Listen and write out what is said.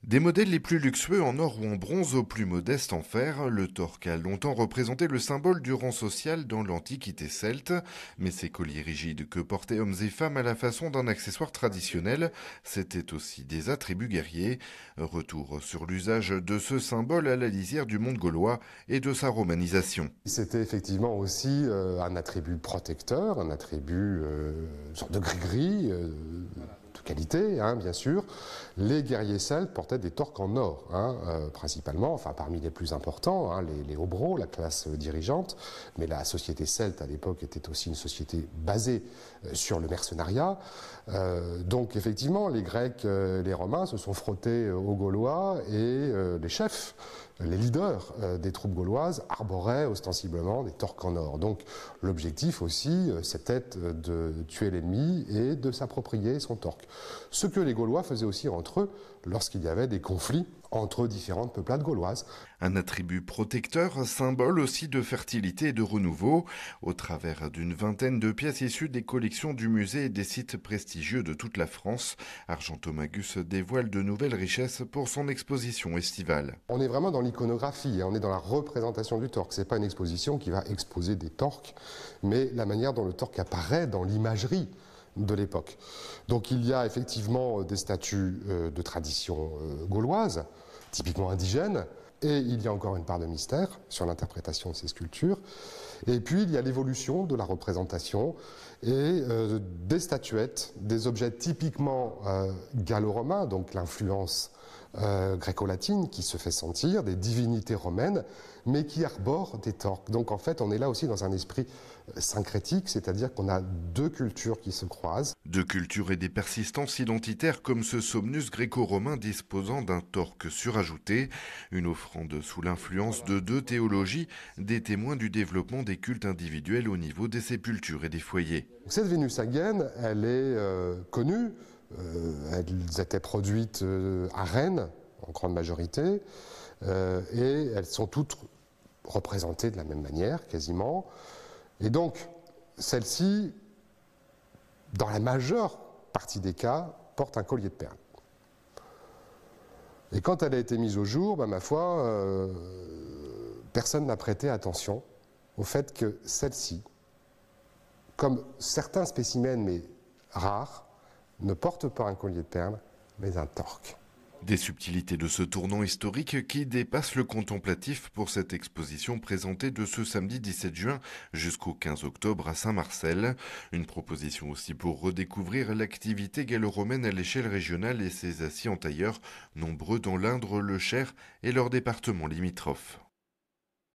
Des modèles les plus luxueux en or ou en bronze aux plus modestes en fer, le torque a longtemps représenté le symbole du rang social dans l'Antiquité celte, mais ces colliers rigides que portaient hommes et femmes à la façon d'un accessoire traditionnel, c'était aussi des attributs guerriers. Retour sur l'usage de ce symbole à la lisière du monde gaulois et de sa romanisation. C'était effectivement aussi un attribut protecteur, un attribut, une sorte de gris-gris, de qualité, hein, bien sûr. Les guerriers celtes portaient des torques en or, principalement, enfin parmi les plus importants, hein, les hobereaux, la classe dirigeante. Mais la société celte à l'époque était aussi une société basée sur le mercenariat. Donc effectivement, les Grecs, les Romains se sont frottés aux Gaulois et les chefs, les leaders des troupes gauloises arboraient ostensiblement des torques en or. Donc l'objectif aussi, c'était de tuer l'ennemi et de s'approprier son torque. Ce que les Gaulois faisaient aussi entre eux lorsqu'il y avait des conflits entre différentes peuplades gauloises. Un attribut protecteur, symbole aussi de fertilité et de renouveau, au travers d'une vingtaine de pièces issues des collections du musée et des sites prestigieux de toute la France. Argentomagus dévoile de nouvelles richesses pour son exposition estivale. On est vraiment dans l'iconographie, on est dans la représentation du torque. Ce n'est pas une exposition qui va exposer des torques, mais la manière dont le torque apparaît dans l'imagerie de l'époque. Donc il y a effectivement des statues de tradition gauloise, typiquement indigènes, et il y a encore une part de mystère sur l'interprétation de ces sculptures. Et puis il y a l'évolution de la représentation et des statuettes, des objets typiquement gallo-romains, donc l'influence gréco-latine qui se fait sentir, des divinités romaines, mais qui arborent des torques. Donc en fait, on est là aussi dans un esprit syncrétique, c'est-à-dire qu'on a deux cultures qui se croisent. Deux cultures et des persistances identitaires comme ce somnus gréco-romain disposant d'un torque surajouté, une offrande sous l'influence de deux théologies, des témoins du développement des cultes individuels au niveau des sépultures et des foyers. Cette Vénus againe, elle est connue. Elles étaient produites à Rennes, en grande majorité, et elles sont toutes représentées de la même manière, quasiment. Et donc, celle-ci, dans la majeure partie des cas, porte un collier de perles. Et quand elle a été mise au jour, ma foi, personne n'a prêté attention au fait que celle-ci, comme certains spécimens, mais rares, ne porte pas un collier de perles, mais un torque. Des subtilités de ce tournant historique qui dépassent le contemplatif pour cette exposition présentée de ce samedi 17 juin jusqu'au 15 octobre à Saint-Marcel. Une proposition aussi pour redécouvrir l'activité gallo-romaine à l'échelle régionale et ses aciers entailleurs, nombreux dans l'Indre, le Cher et leurs départements limitrophes.